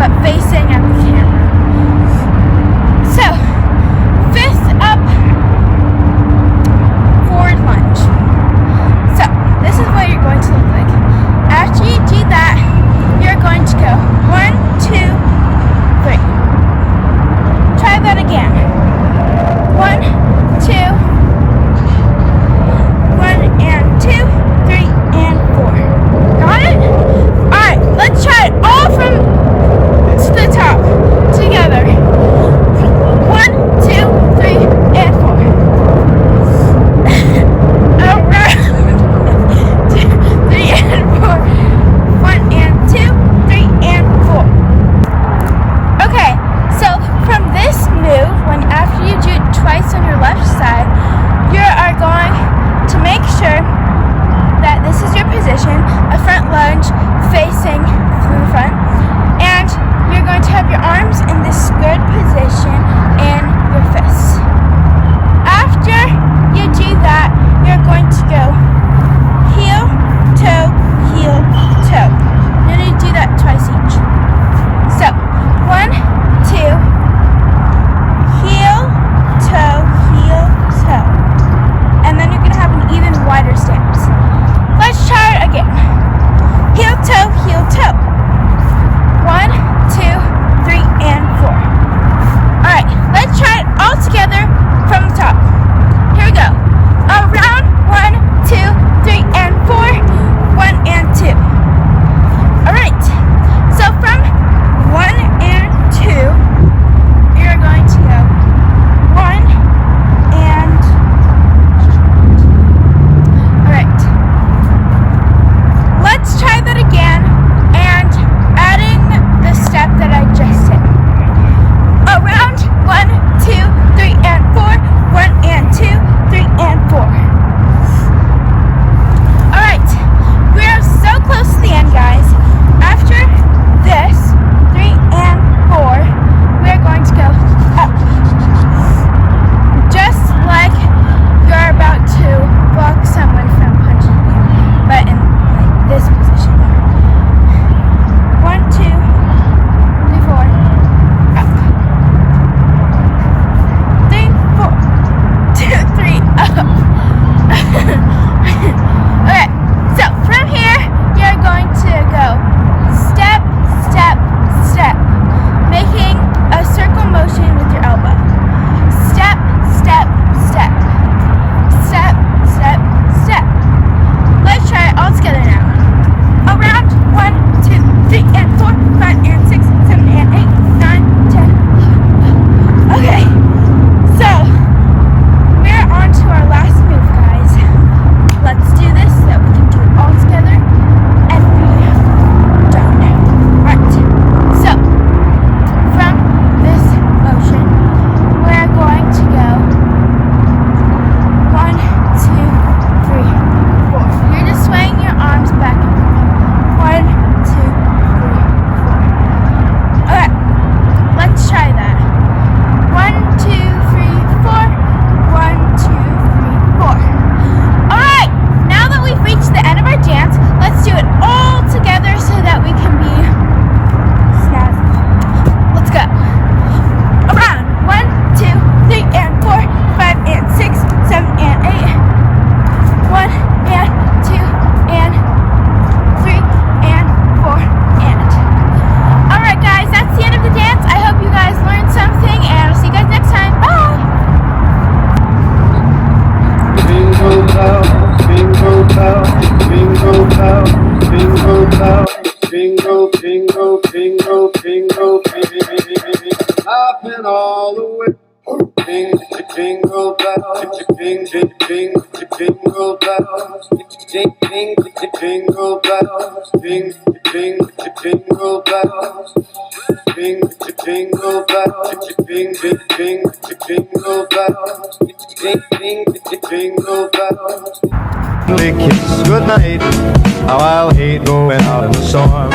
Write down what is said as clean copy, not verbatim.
but facing at the camera. So, fist up, forward lunge. So, this is what you're going to look like. After you do that, you're going to go 1, 2, 3. Try that again. 1, 2, 1 and 2, 3 and 4. Got it? Alright, let's try it all from to the top together. 1, 2, 3 and 4. Alright. 2, 3 and 4. 1 and 2, 3 and 4. Okay, so from this move, when after you do it twice on your left side, you are going to make sure that this is your position, a front lunge facing through the front, and you're going to have your arms in this good position and your fists. After you do that, you're going to go heel, toe, heel, toe. You're going to do that twice each. So, 1, 2, heel, toe, heel, toe. And then you're going to have an even wider stance. Let's try it again. Heel, toe, toe. 1, 2, 3, and 4. Alright, let's try it all together from the top. Here we go. Around 1, 2, 3, and 4. 1 and 2. Alright, so from 1 and 2, you're going to go 1 and... Alright. Let's try that again, and adding the step that I just did. Around 1, 2, 3, and 4. 1 and 2, 3 and 4. Alright, we are so close to the end, guys. After this, 3 and 4, we are going to go up. Just like you're about to block someone from punching you, but in like this position. 1, 2, 3, 4, up. 3, 4, 2, 3, up. Okay, so from here, you're going to go step, step, step, making a circle motion with your elbow. Step, step, step. Step, step, step. Let's try it all together now. Around 1, 2, 3, and 4, 5, and 6, 7, and 8, 9, 10. Okay, so we're on to our last move, guys. Let's do this so we can do it all together and be done. Alright, so from this motion, we're going to go 1, 2, 3, 4. You're just swaying your arms back and forth. 1, 2, 3, 4. Okay, let's try that. 1, 2, 3, 4. 1, 2, 3, 4. Alright, now that we've reached the end of our dance, let's do it all together so that we can be snazzy. Let's go. Around 1, 2, 3, and 4, 5, and 6, 7, and 8. 1 and 2 and 3 and 4 and. Alright guys, that's the end of the dance. I hope you guys learned something, and I'll see you guys next time. Bye! Jingle bells, jingle bells, jingle bells, jingle bells, jingle, jingle, jingle, jingle, hopping all the way. Jingle bells, jingle, jingle, jingle bells, jingle bells, jingle bells. Jingle, jingle bells, jingle, jingle bells, jingle bells. Kiss goodnight. How I'll hate going out in the storm.